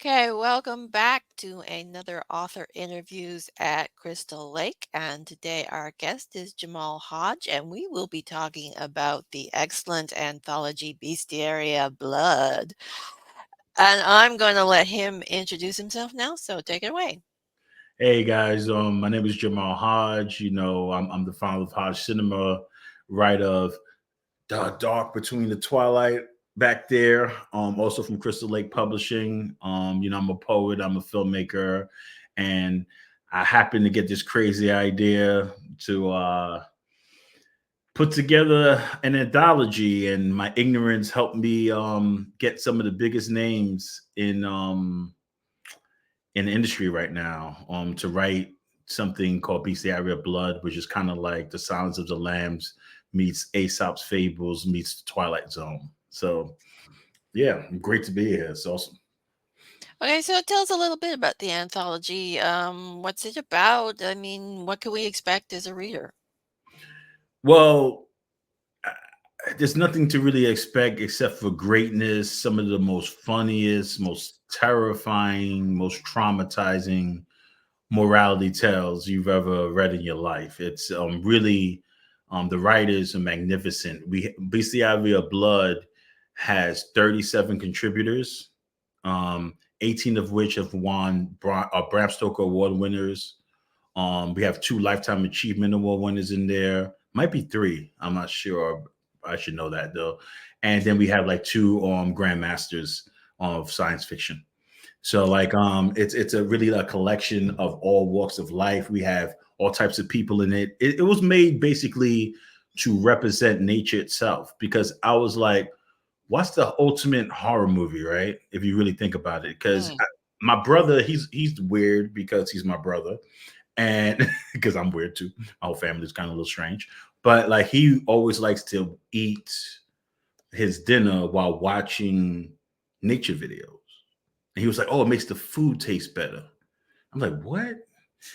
Okay, welcome back to another author interviews at Crystal Lake. And today our guest is Jamal Hodge, and we will be talking about the excellent anthology Bestiary of Blood. And I'm going to let him introduce himself now, so take it away. Hey guys, my name is Jamal Hodge. I'm the founder of Hodge Cinema, writer of Dark Between the Twilight back there. Also from Crystal Lake Publishing. I'm a poet, I'm a filmmaker, and I happened to get this crazy idea to put together an anthology, and my ignorance helped me get some of the biggest names in the industry right now to write something called Bestiary of Blood, which is kind of like The Silence of the Lambs meets Aesop's Fables meets the Twilight Zone. So yeah, great to be here. It's awesome. Okay, so tell us a little bit about the anthology. What's it about? I mean, what can we expect as a reader? Well, there's nothing to really expect except for greatness. Some of the most funniest, most terrifying, most traumatizing morality tales you've ever read in your life. It's really the writers are magnificent. We Bestiary of Blood has 37 contributors, 18 of which have won Bram Stoker Award winners. We have 2 Lifetime Achievement Award winners in there. Might be 3. I'm not sure. I should know that though. And then we have like 2 grandmasters of science fiction. So like it's a really a collection of all walks of life. We have all types of people in it. It was made basically to represent nature itself because I was like, what's the ultimate horror movie, right? If you really think about it. Because Mm. my brother, he's weird because he's my brother. And because I'm weird too. My whole family's kind of a little strange. But like he always likes to eat his dinner while watching nature videos. And he was like, "Oh, it makes the food taste better." I'm like, "What?"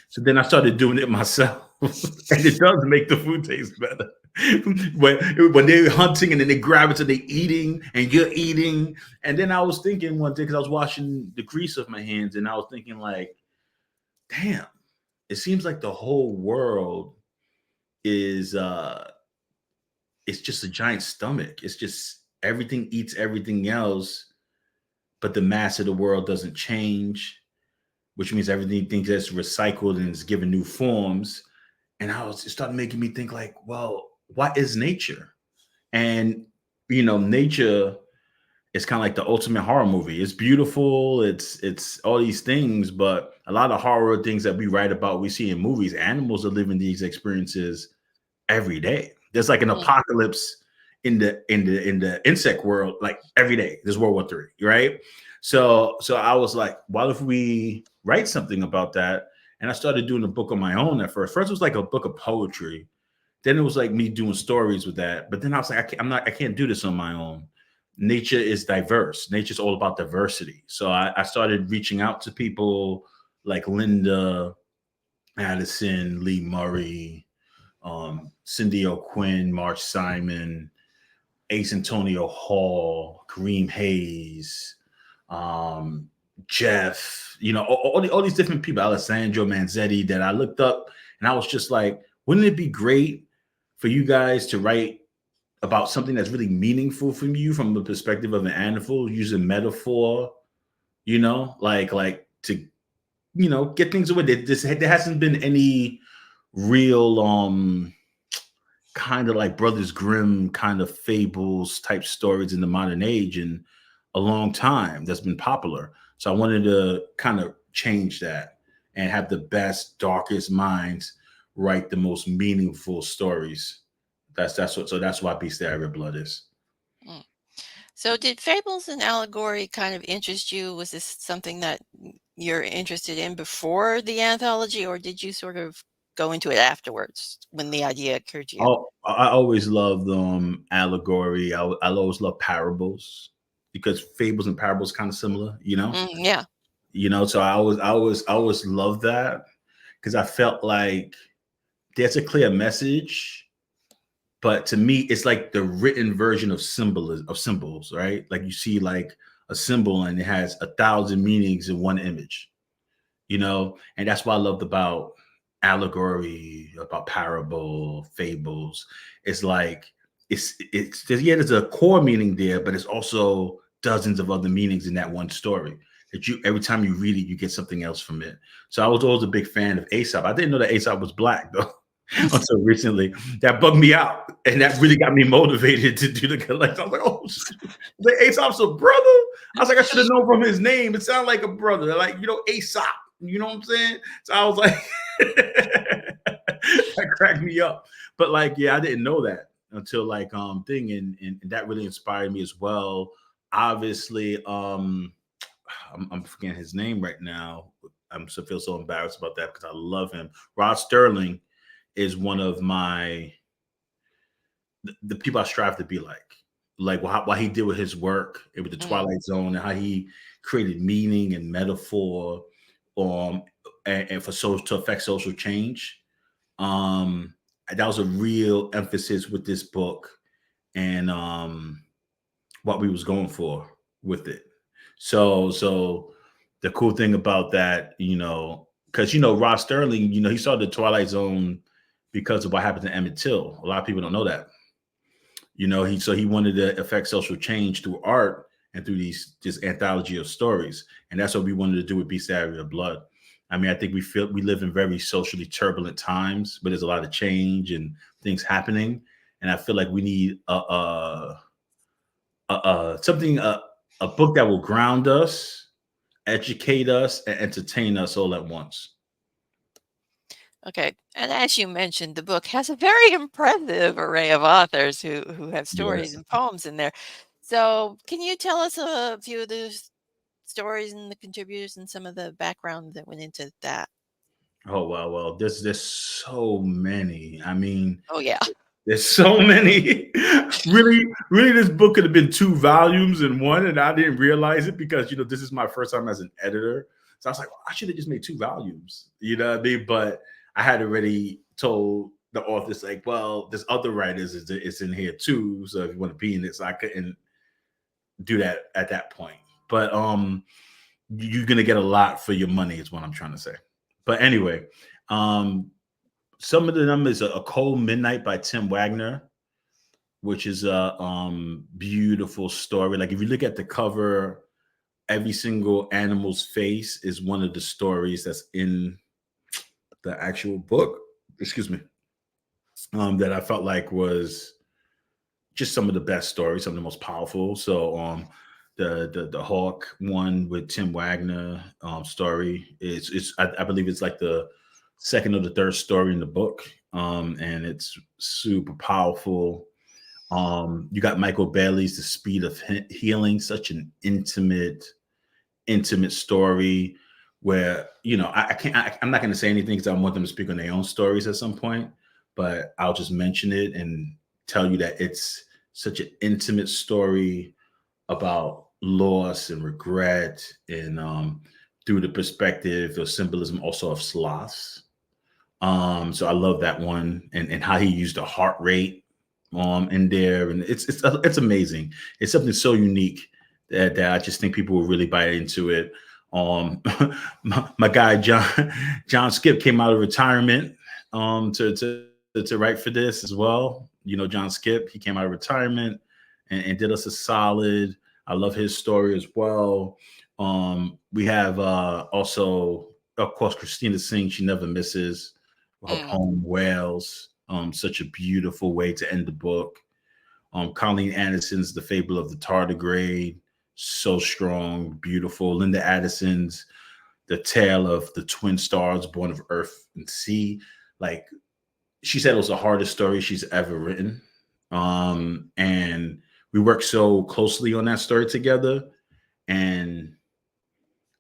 So then I started doing it myself, and it does make the food taste better. when they're hunting and then they grab it and they're eating and you're eating. And then I was thinking one day because I was washing the grease of my hands, and I was thinking like, "Damn, it seems like the whole world is it's just a giant stomach. It's just everything eats everything else, but the mass of the world doesn't change, which means everything gets recycled and is given new forms." And it started making me think like, well, what is nature? And nature is kind of like the ultimate horror movie. It's beautiful, it's all these things, but a lot of horror things that we write about, we see in movies, animals are living these experiences every day. There's like an Mm. apocalypse in the insect world, like every day. There's World War III, right? So I was like, what if we write something about that? And I started doing a book on my own at first. First it was like a book of poetry. Then it was like me doing stories with that. But then I was like, I can't do this on my own. Nature is diverse. Nature's all about diversity. So I started reaching out to people like Linda Addison, Lee Murray, Cindy O'Quinn, March Simon, Ace Antonio Hall, Kareem Hayes, um, Jeff, all these different people, Alessandro Manzetti, that I looked up, and I was just like, wouldn't it be great for you guys to write about something that's really meaningful from you from the perspective of an animal, using metaphor, like to get things away. There hasn't been any real kind of like Brothers Grimm kind of fables type stories in the modern age in a long time that's been popular. So I wanted to kind of change that and have the best, darkest minds write the most meaningful stories. That's why Bestiary of Blood is. Mm. So did fables and allegory kind of interest you? Was this something that you're interested in before the anthology, or did you sort of go into it afterwards when the idea occurred to you? I always loved allegory. I always love parables because fables and parables kind of similar, Yeah. So I always love that because I felt like there's a clear message, but to me, it's like the written version of symbols, right? Like you see like a symbol and it has 1,000 meanings in one image, and that's what I loved about allegory, about parable, fables. It's like there's a core meaning there, but it's also dozens of other meanings in that one story. That you every time you read it, you get something else from it. So I was always a big fan of Aesop. I didn't know that Aesop was black though. Until recently, that bugged me out, and that really got me motivated to do the collection. I was like, "Oh, shoot. The Aesop's a brother." I was like, "I should have known from his name. It sounded like a brother, like Aesop." You know what I'm saying? So I was like, that cracked me up. But like, yeah, I didn't know that until like thing, and that really inspired me as well. Obviously, I'm forgetting his name right now. I'm so feel so embarrassed about that because I love him. Rod Sterling is one of the people I strive to be like what he did with his work and with the Mm. Twilight Zone and how he created meaning and metaphor, um, and for to affect social change. Um, that was a real emphasis with this book and what we was going for with it. So the cool thing about that, because Rod Sterling, he started the Twilight Zone because of what happened to Emmett Till. A lot of people don't know that. He wanted to affect social change through art and through this anthology of stories, and that's what we wanted to do with Bestiary of Blood. I mean, I think we live in very socially turbulent times, but there's a lot of change and things happening, and I feel like we need something a book that will ground us, educate us, and entertain us all at once. Okay, and as you mentioned, the book has a very impressive array of authors who have stories Yes. and poems in there. So, can you tell us a few of those stories and the contributors and some of the background that went into that? Oh wow, well, there's so many. I mean, Oh, yeah. there's so many. Really, this book could have been 2 volumes in one, and I didn't realize it because this is my first time as an editor. So I was like, well, I should have just made 2 volumes. You know what I mean? But I had already told the authors like, well, there's other writers is in here too. So if you want to be in it, so I couldn't do that at that point. But you're gonna get a lot for your money, is what I'm trying to say. But anyway, um, some of the numbers are A Cold Midnight by Tim Wagner, which is a beautiful story. Like if you look at the cover, every single animal's face is one of the stories that's in the actual book. Excuse me. That I felt like was just some of the best stories, some of the most powerful. So the Hawk one with Tim Wagner story I believe it's like the second or the third story in the book. And it's super powerful. You got Michael Bailey's The Speed of Healing, such an intimate story where I can't I'm not going to say anything because I want them to speak on their own stories at some point, but I'll just mention it and tell you that it's such an intimate story about loss and regret, and through the perspective or symbolism also of sloths. So I love that one, and how he used the heart rate in there, and it's amazing. It's something so unique that I just think people will really buy into it. Um, my guy John Skip came out of retirement to write for this as well. John Skip, he came out of retirement and did us a solid. I love his story as well. We have also, of course, Christina Singh. She never misses her Mm. poem Whales. Such a beautiful way to end the book. Colleen Anderson's The Fable of the Tardigrade, so strong, beautiful. Linda Addison's The Tale of the Twin Stars Born of Earth and Sea. Like she said, it was the hardest story she's ever written. And we worked so closely on that story together. And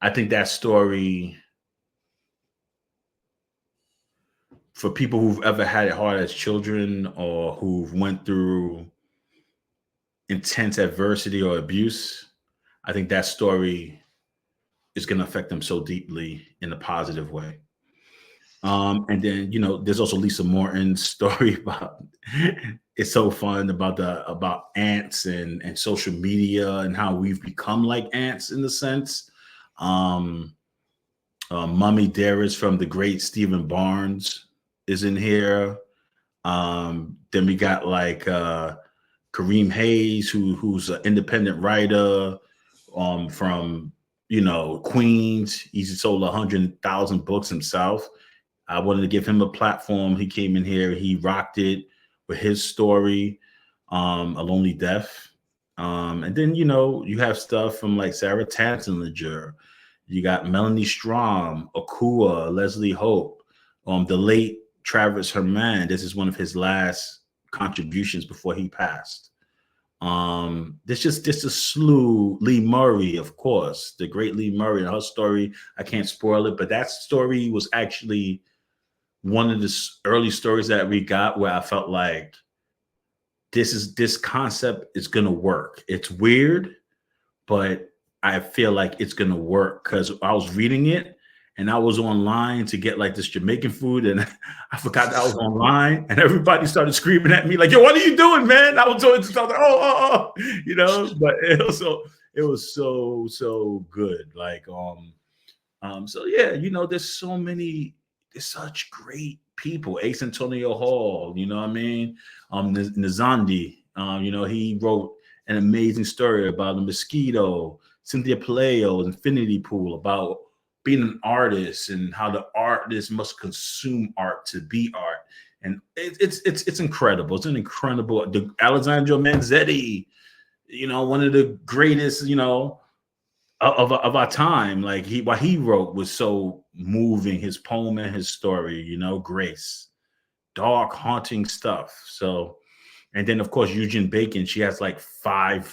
I think that story, for people who've ever had it hard as children or who've went through intense adversity or abuse, I think that story is going to affect them so deeply in a positive way. And then there's also Lisa Morton's story about it's so fun about ants and social media and how we've become like ants in the sense. Um, Mummy Dearest from the great Stephen Barnes is in here. Then we got like Kareem Hayes, who's an independent writer from Queens. He's sold 100,000 books himself. I wanted to give him a platform. He came in here, he rocked it with his story, A Lonely Death. And then you have stuff from like Sarah Tanslinger. You got Melanie Strom, Akua, Leslie Hope, the late Travis Herman. This is one of his last contributions before he passed. There's just a slew. Lee Murray, of course, the great Lee Murray and her story. I can't spoil it, but that story was actually one of the early stories that we got where I felt like this concept is gonna work. It's weird, but I feel like it's gonna work because I was reading it and I was online to get like this Jamaican food and I forgot that I was online and everybody started screaming at me like, "Yo, what are you doing, man?" I was doing this. I was like, "Oh." But it was so good. Like so yeah, there's such great people. Ace Antonio Hall, you know what I mean? Nzandi, he wrote an amazing story about a mosquito. Cynthia Palaio's Infinity Pool about being an artist and how the artist must consume art to be art. And it's incredible. It's an incredible. Alessandro Manzetti, one of the greatest, of our time. Like what he wrote was so moving. His poem and his story, Grace, dark, haunting stuff. So, and then of course Eugene Bacon. She has like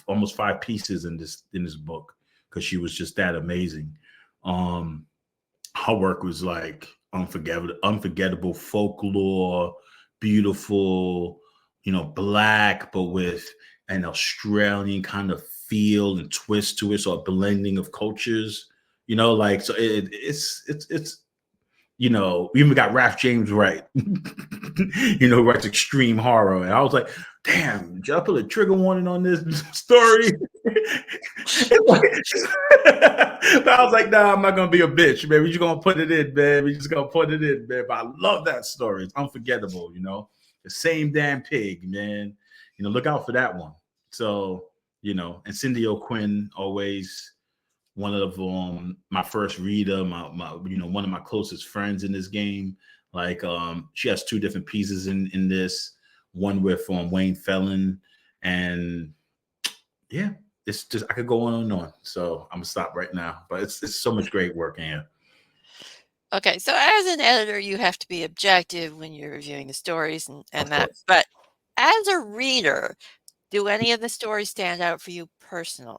almost five pieces in this book because she was just that amazing. Um, her work was like unforgettable folklore, beautiful, black, but with an Australian kind of feel and twist to it, so a blending of cultures, like so it's we even got Raph James right, who writes extreme horror. And I was like, damn, did I put a trigger warning on this story? But I was like, nah, I'm not gonna be a bitch, man. We just gonna put it in, man. We just gonna put it in, man. But I love that story. It's unforgettable, The same damn pig, man. Look out for that one. So, and Cindy O'Quinn, always one of my first reader, my one of my closest friends in this game. Like she has two different pieces in this, one with Wayne Felon, and yeah, it's just I could go on and on. So I'm gonna stop right now. But it's so much great work in here. Okay, so as an editor, you have to be objective when you're reviewing the stories and Of that. course. But as a reader, do any of the stories stand out for you personally?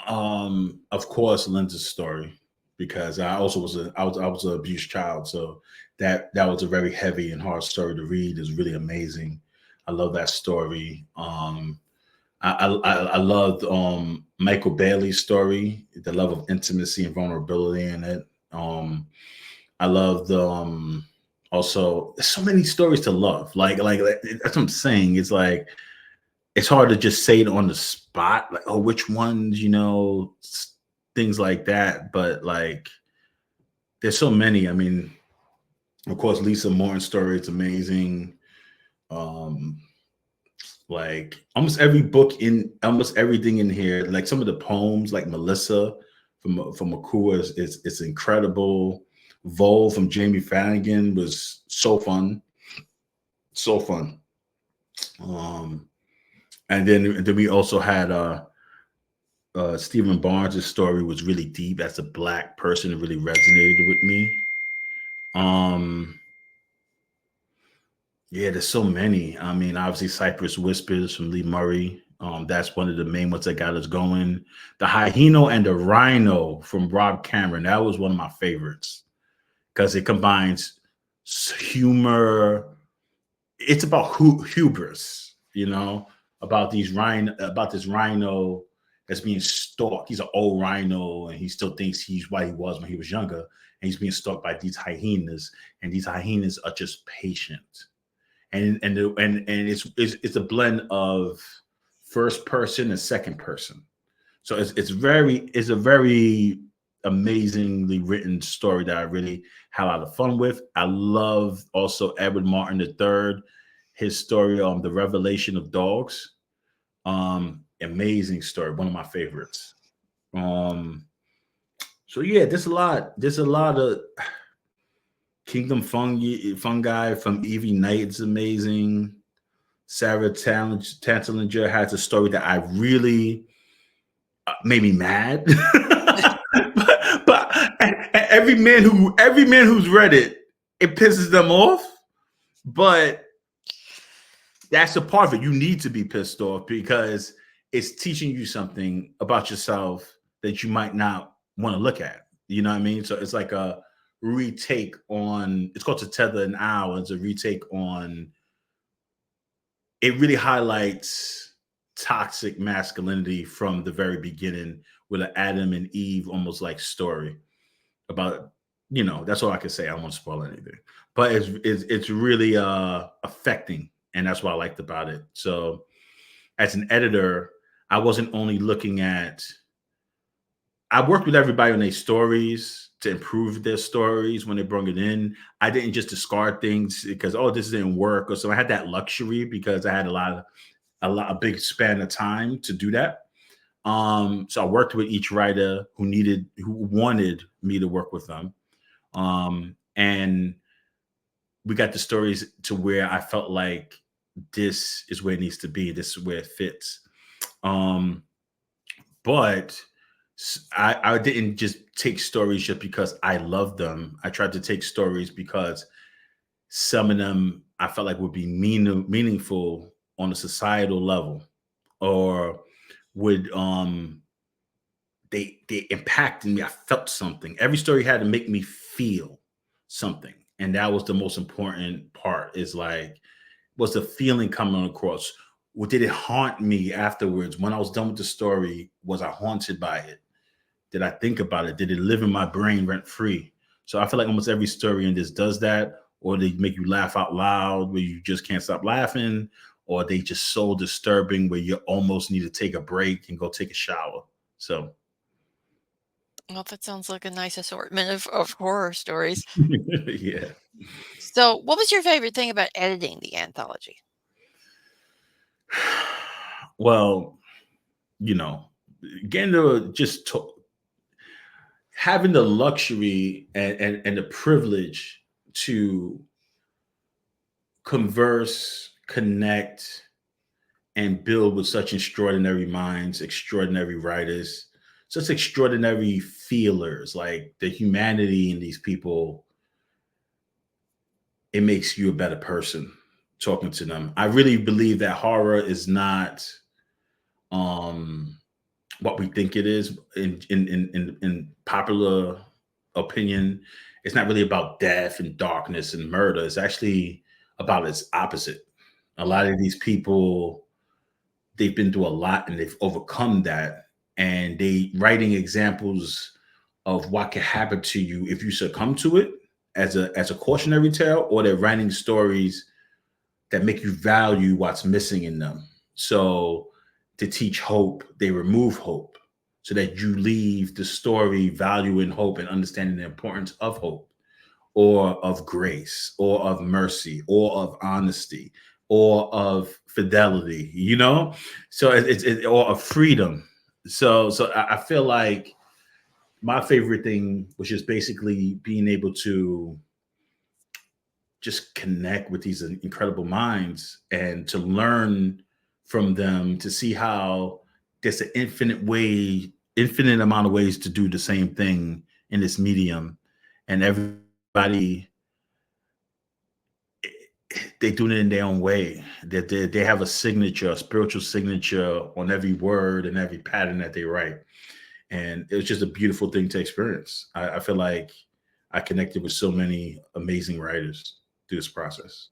Of course, Linda's story, because I also was an abused child, so that was a very heavy and hard story to read. It's really amazing. I love that story. I loved Michael Bailey's story, the love of intimacy and vulnerability in it. I loved also there's so many stories to love. Like that's what I'm saying. It's like it's hard to just say it on the spot, like, oh, which ones, things like that. But like, there's so many. I mean, of course, Lisa Morton's story is amazing. Um, like almost everything in here, like some of the poems, like Melissa from Akua is incredible. Vole from Jamie Flanagan was so fun. Um, and then we also had Stephen Barnes' story was really deep. As a black person, it really resonated with me. Um, yeah, there's so many. I mean, obviously, Cypress Whispers from Lee Murray. That's one of the main ones that got us going. The Hyena and the Rhino from Rob Cameron. That was one of my favorites because it combines humor. It's about hubris, about this rhino that's being stalked. He's an old rhino, and he still thinks he's what he was when he was younger, and he's being stalked by these hyenas, and these hyenas are just patient, and it's a blend of first person and second person. So it's a very amazingly written story that I really had a lot of fun with. I love also Edward Martin III, his story on the revelation of dogs. Amazing story, one of my favorites. Um, so yeah, there's a lot of Kingdom Fungi from Evie Knight. It's amazing. Sarah Tantalinger has a story that I really made me mad. but every man who's read it, it pisses them off. But that's a part of it. You need to be pissed off because it's teaching you something about yourself that you might not want to look at. You know what I mean? So it's like a retake on. It's called To Tether an Owl. It's a retake on. It really highlights toxic masculinity from the very beginning with an Adam and Eve almost like story about, that's all I can say. I won't spoil anything, but it's really affecting, and that's what I liked about it. So as an editor, I wasn't only looking at. I worked with everybody on their stories to improve their stories when they brought it in. I didn't just discard things because, oh, this didn't work, or so. I had that luxury because I had a big span of time to do that. So I worked with each writer who wanted me to work with them. And we got the stories to where I felt like this is where it needs to be. This is where it fits. But I didn't just take stories just because I loved them. I tried to take stories because some of them I felt like would be meaningful on a societal level, or would they impacted me. I felt something. Every story had to make me feel something, and that was the most important part. Is like, was the feeling coming across? Or did it haunt me afterwards when I was done with the story? Was I haunted by it? Did I think about it? Did it live in my brain rent free? So I feel like almost every story in this does that, or they make you laugh out loud where you just can't stop laughing, or they just so disturbing where you almost need to take a break and go take a shower. So Well, that sounds like a nice assortment of horror stories. yeah. So, what was your favorite thing about editing the anthology? Well, you know, getting to just having the luxury and the privilege to converse, connect, and build with such extraordinary minds, extraordinary writers, such extraordinary feelers. Like the humanity in these people, it makes you a better person talking to them. I really believe that horror is not um what we think it is in popular opinion. It's not really about death and darkness and murder. It's actually about its opposite. A lot Mm. of these people, they've been through a lot and they've overcome that, and they writing examples of what can happen to you if you succumb to it as a cautionary tale, or they're writing stories that make you value what's missing in them. So to teach hope, they remove hope so that you leave the story valuing hope and understanding the importance of hope, or of grace, or of mercy, or of honesty, or of fidelity, So or of freedom. So I feel like my favorite thing was just basically being able to just connect with these incredible minds and to learn from them, to see how there's an infinite amount of ways to do the same thing in this medium, and everybody, they do it in their own way. That they have a signature, a spiritual signature on every word and every pattern that they write, and it was just a beautiful thing to experience. I feel like I connected with so many amazing writers through this process.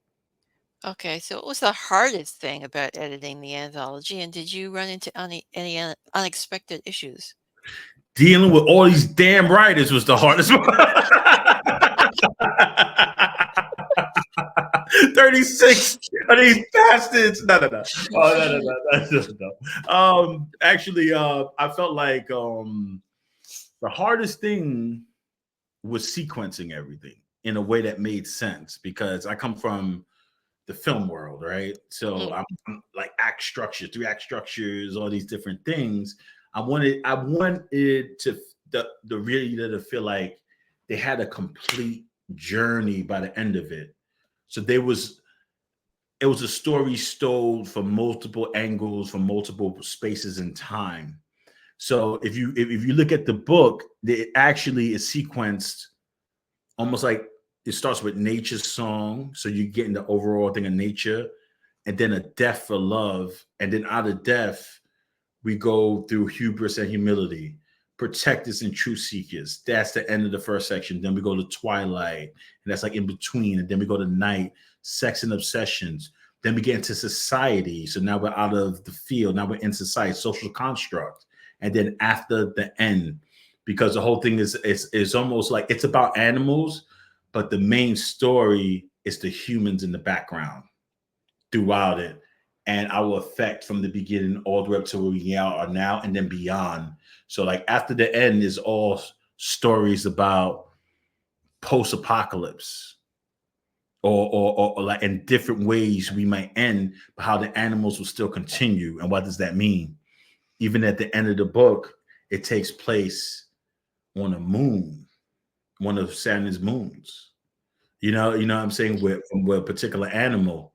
Okay, so what was the hardest thing about editing the anthology, and did you run into any unexpected issues? Dealing with all these damn writers was the hardest part. 36 of these bastards. No, no, no. Oh, no, no, no, no, no, no. Actually, I felt like the hardest thing was sequencing everything in a way that made sense because I come from the film world, right? So Mm, I'm like act structure, three act structures, all these different things. I wanted to the reader to feel like they had a complete journey by the end of it. So it was a story told from multiple angles, from multiple spaces and time. So if you look at the book, it actually is sequenced almost like it starts with nature's song, so you get in the overall thing of nature, and then a death for love, and then out of death we go through hubris and humility, protectors and truth seekers. That's the end of the first section. Then we go to twilight, and that's like in between, and then we go to night, sex and obsessions. Then we get into society. So now we're out of the field. Now we're in society, social construct, and then after the end, because the whole thing is almost like it's about animals, but the main story is the humans in the background throughout it and our effect from the beginning all the way up to where we are now and then beyond. So like after the end is all stories about post-apocalypse or like in different ways we might end, but how the animals will still continue. And what does that mean? Even at the end of the book, it takes place on a moon, one of Saturn's moons. You know what I'm saying? Where a particular animal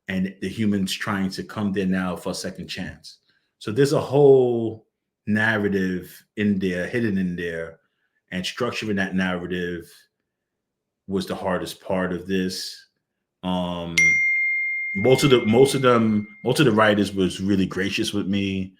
and the humans trying to come there now for a second chance. So there's a whole narrative in there, hidden in there, and structuring that narrative was the hardest part of this. Um, most of the writers was really gracious with me.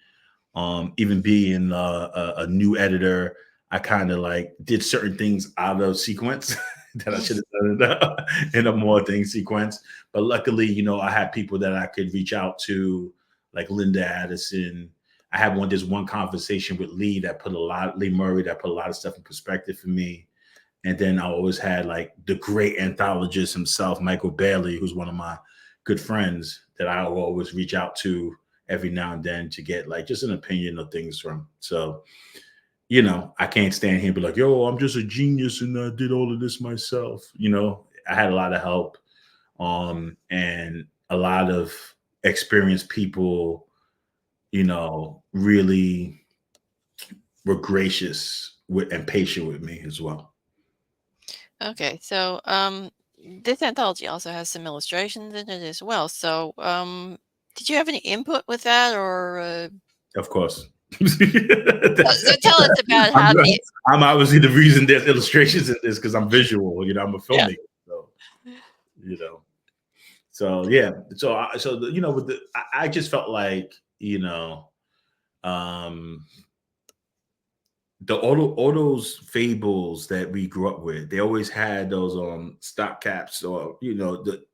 Even being a new editor, I kind of like did certain things out of sequence that I should have done in a more thing sequence. But luckily, you know, I had people that I could reach out to, like Linda Addison. I had this one conversation with Lee Murray that put a lot of stuff in perspective for me. And then I always had like the great anthologist himself, Michael Bailey, who's one of my good friends that I will always reach out to every now and then to get like just an opinion of things from. So, you know, I can't stand here and be like, yo, I'm just a genius and I did all of this myself. You know, I had a lot of help and a lot of experienced people, you know, really were gracious with and patient with me as well. okay, so this anthology also has some illustrations in it as well. So, did you have any input with that, or Of course. so tell us about I'm, how the I'm obviously the reason there's illustrations in this because I'm visual. You know, I'm a yeah. filmmaker. So, you know, so yeah. You know, I just felt like, you know, um, all those fables that we grew up with, they always had those stop caps or you know the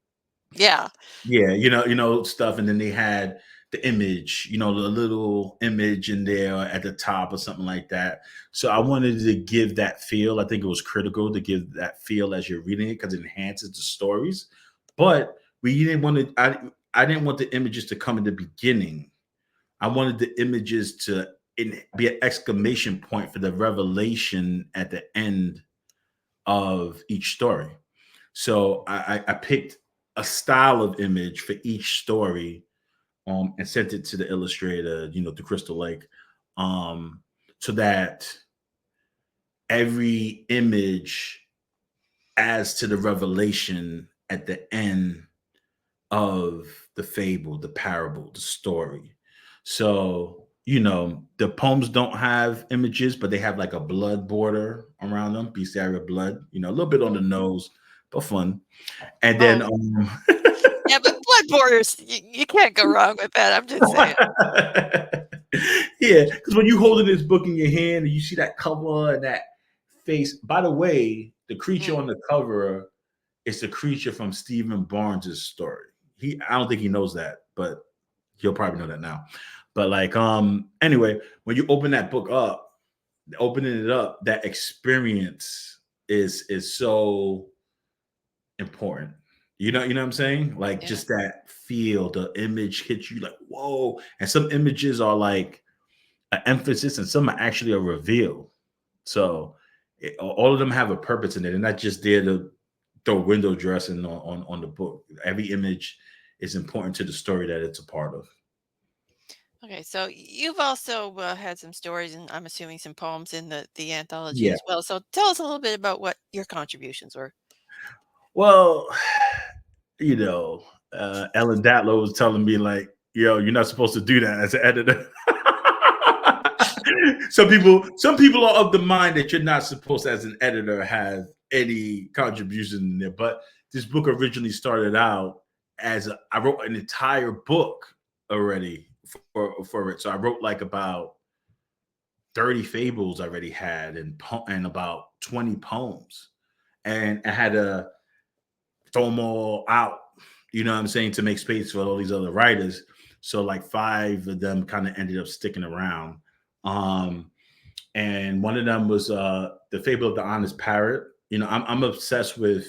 Yeah. yeah, you know stuff, and then they had the image, you know, the little image in there at the top or something like that. So I wanted to give that feel. I think it was critical to give that feel as you're reading it because it enhances the stories. But we didn't want to. I didn't want the images to come in the beginning. I wanted the images to be an exclamation point for the revelation at the end of each story. So I picked a style of image for each story and sent it to the illustrator, you know, to Crystal Lake, um, so that every image adds to the revelation at the end of the fable, the parable, the story. So, you know, the poems don't have images, but they have like a blood border around them, Bestiary of Blood, you know, a little bit on the nose, but fun. And then Oh, yeah, but blood borders, you can't go wrong with that. I'm just saying. yeah, because when you holding this book in your hand and you see that cover and that face, by the way, the creature Mm. on the cover is the creature from Stephen Barnes's story. I don't think he knows that, but he'll probably know that now. But like, anyway, when you open that book up, opening it up, that experience is so important. You know what I'm saying? Like Yeah. just that feel, the image hits you like, whoa. And some images are like an emphasis and some are actually a reveal. So all of them have a purpose in it. And not just there to throw window dressing on the book. Every image is important to the story that it's a part of. Okay, so you've also had some stories, and I'm assuming some poems in the anthology Yeah. as well. So tell us a little bit about what your contributions were. Well, you know, Ellen Datlow was telling me like, yo, you're not supposed to do that as an editor. Some people are of the mind that you're not supposed to, as an editor, have any contribution in there. But this book originally started out as I wrote an entire book already for it. So I wrote like about 30 fables I already had and about 20 poems. And I had to throw them all out, you know what I'm saying, to make space for all these other writers. So like five of them kind of ended up sticking around. Um, and one of them was the Fable of the Honest Parrot. You know, I'm obsessed with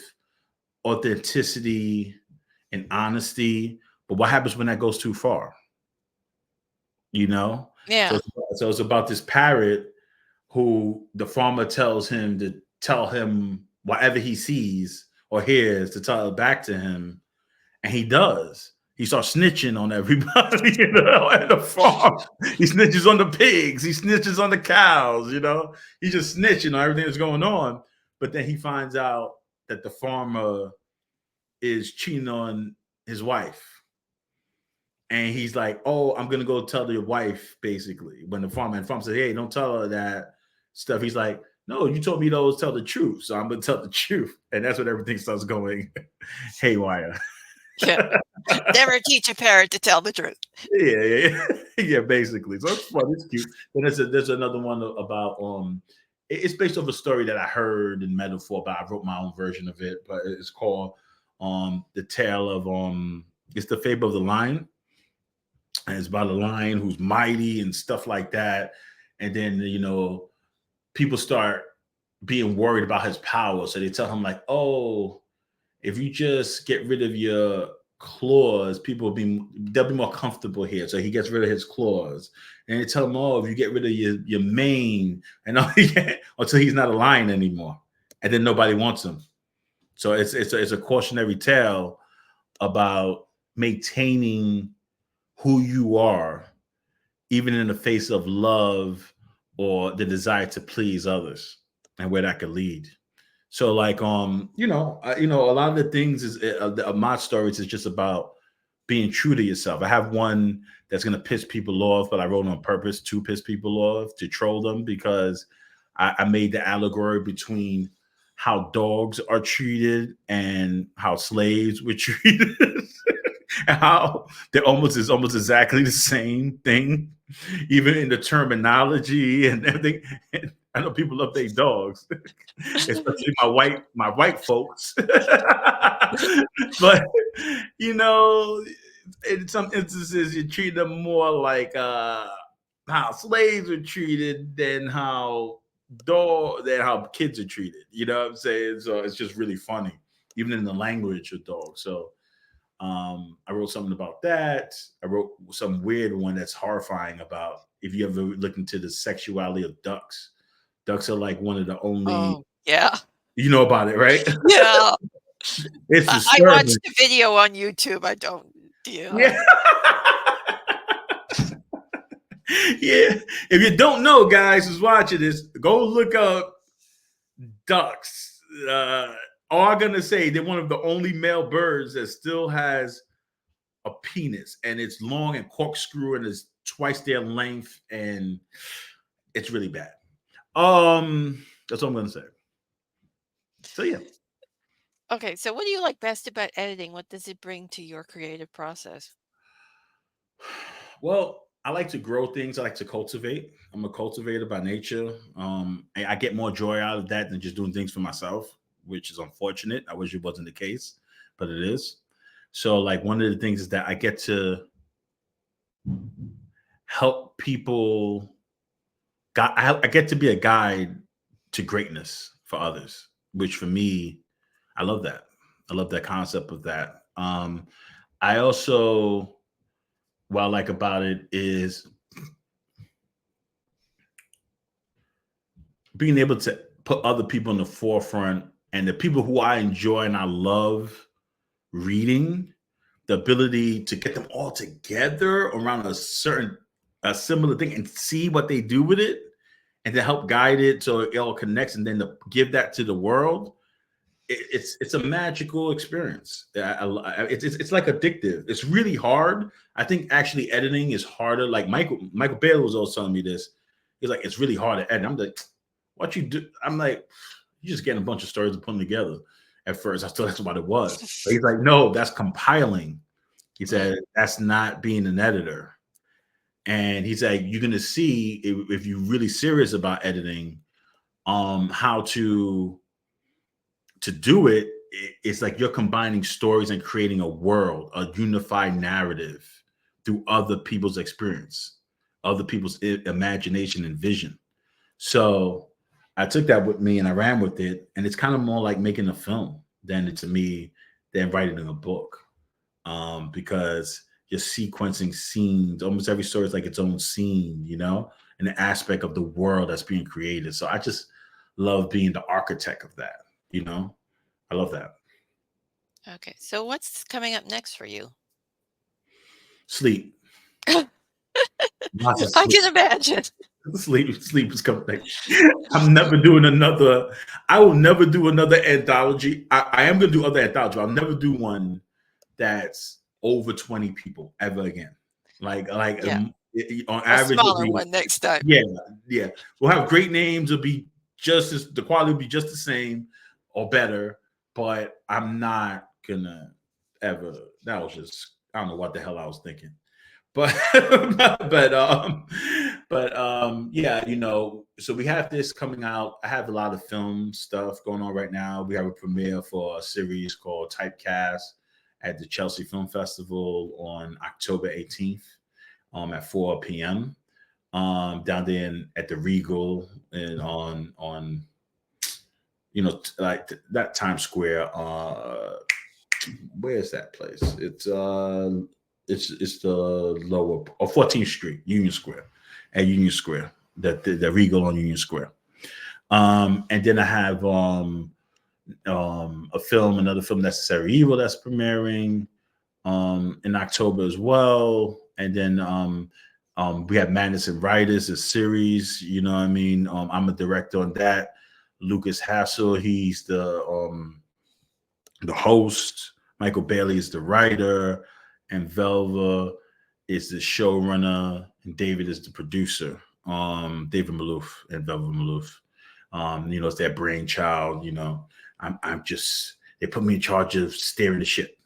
authenticity and honesty, but what happens when that goes too far? You know, so Yeah. it's about this parrot who the farmer tells him to tell him whatever he sees or hears to tell it back to him, and he does. He starts snitching on everybody, you know, at the farm. He snitches on the pigs. He snitches on the cows, you know. He's just snitching on everything that's going on. But then he finds out that the farmer is cheating on his wife. And he's like, oh, I'm going to go tell your wife, basically. When the farmer says, hey, don't tell her that stuff. He's like, no, you told me to always tell the truth. So I'm going to tell the truth. And that's when everything starts going haywire. Yeah. Never teach a parrot to tell the truth. Yeah, basically. So it's fun. It's cute. Then there's another one about it's based off a story that I heard in metaphor, but I wrote my own version of it. But it's called the tale of it's the fable of the lion, and it's about a lion who's mighty and stuff like that. And then people start being worried about his power, so they tell him like, oh, if you just get rid of your claws, they'll be more comfortable here. So he gets rid of his claws, and they tell him, "Oh, if you get rid of your mane, and all, until he's not a lion anymore, and then nobody wants him." So it's a cautionary tale about maintaining who you are, even in the face of love or the desire to please others, and where that could lead. So like a lot of the things my stories is just about being true to yourself. I have one that's gonna piss people off, but I wrote on purpose to piss people off, to troll them, because I made the allegory between how dogs are treated and how slaves were treated. And how is almost exactly the same thing, even in the terminology and everything. And I know people love their dogs, especially my white folks. But you know, in some instances, you treat them more like how slaves are treated than how kids are treated. You know what I'm saying? So it's just really funny, even in the language of dogs. So I wrote something about that. I wrote some weird one that's horrifying about if you ever look into the sexuality of ducks. Ducks are like one of the only, Oh, yeah. you know about it, right? Yeah. It's I watched disturbing. the video on YouTube. I don't yeah. Yeah. Yeah. If you don't know, guys who's watching this, go look up ducks. All I'm gonna say they're one of the only male birds that still has a penis, and it's long and corkscrew and it's twice their length, and it's really bad. That's all I'm gonna say. So yeah. Okay, so what do you like best about editing? What does it bring to your creative process? Well, I like to grow things. I like to cultivate. I'm a cultivator by nature. I get more joy out of that than just doing things for myself, which is unfortunate. I wish it wasn't the case, but it is. So, like, one of the things is that I get to help people. I get to be a guide to greatness for others, which for me, I love that. I love that concept of that. I also, what I like about it is being able to put other people in the forefront, and the people who I enjoy and I love reading, the ability to get them all together around a similar thing and see what they do with it, and to help guide it so it all connects, and then to give that to the world. It's a magical experience. It's like addictive. It's really hard. I think actually editing is harder. Like Michael Bailey was always telling me this. He's like, it's really hard to edit. I'm like, what you do? I'm like, you just getting a bunch of stories and put them together. At first, I thought that's what it was. But he's like, no, that's compiling. He Mm, said that's not being an editor. And he's like, you're gonna see if you're really serious about editing, how to do it. It's like you're combining stories and creating a world, a unified narrative through other people's experience, other people's imagination and vision. So I took that with me and I ran with it. And it's kind of more like making a film to me than writing a book, because you're sequencing scenes. Almost every story is like its own scene, an aspect of the world that's being created. So I just love being the architect of that, you know? I love that. okay. So what's coming up next for you? Sleep. Lots of I sleep. can imagine. Sleep is coming next. I'm never doing another. I will never do another anthology. I am gonna do other anthology. I'll never do one that's over 20 people ever again. Like Yeah. on A average, it'll smaller be, one next time. yeah, yeah. We'll have great names. It'll be the quality will be just the same or better. But I'm not gonna ever. That was just, I don't know what the hell I was thinking. But but yeah, so we have this coming out. I have a lot of film stuff going on right now. We have a premiere for a series called Typecast at the Chelsea Film Festival on October 18th, at 4 p.m. Down there at the Regal, and on like that Times Square. Where is that place? It's the lower, or 14th Street, Union Square, at Union Square, the Regal on Union Square. And then I have another film, Necessary Evil, that's premiering in October as well. And then we have Madness and Writers, a series. You know what I mean? I'm a director on that. Lucas Hassel, he's the host. Michael Bailey is the writer, and Velva is the showrunner, and David is the producer. David Malouf and Velva Malouf. It's their brainchild. I'm just, they put me in charge of steering the ship.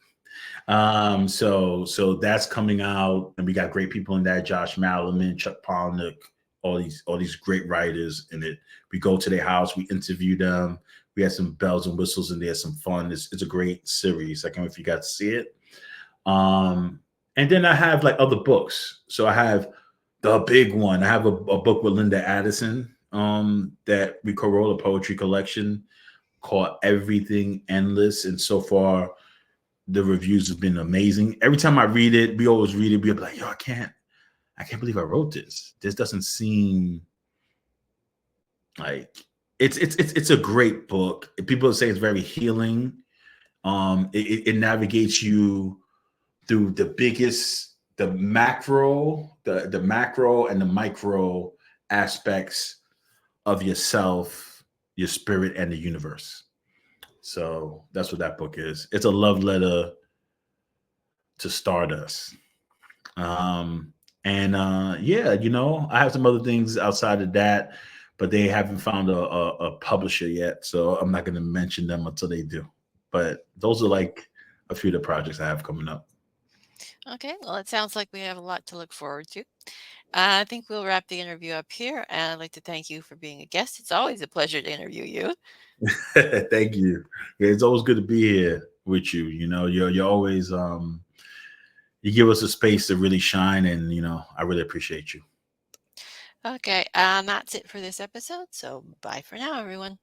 So that's coming out, and we got great people in that: Josh Mallerman, Chuck Palahniuk, all these great writers in it. We go to their house, we interview them. We had some bells and whistles, and there's some fun. It's a great series. I can't know if you got to see it. And then I have like other books. So I have the big one. I have a book with Linda Addison, that we co-wrote, a poetry collection called Everything Endless. And so far, the reviews have been amazing. Every time I read it, we always read it, we're like, yo, I can't believe I wrote this. This doesn't seem like, it's a great book. People say it's very healing. It navigates you through the macro and the micro aspects of yourself, your spirit, and the universe. So that's what that book is. It's a love letter to Stardust. And yeah, I have some other things outside of that, but they haven't found a publisher yet. So I'm not going to mention them until they do. But those are like a few of the projects I have coming up. Okay. Well, it sounds like we have a lot to look forward to. I think we'll wrap the interview up here. And I'd like to thank you for being a guest. It's always a pleasure to interview you. Thank you. Yeah, it's always good to be here with you. You're always you give us a space to really shine, and I really appreciate you. Okay. That's it for this episode. So bye for now, everyone.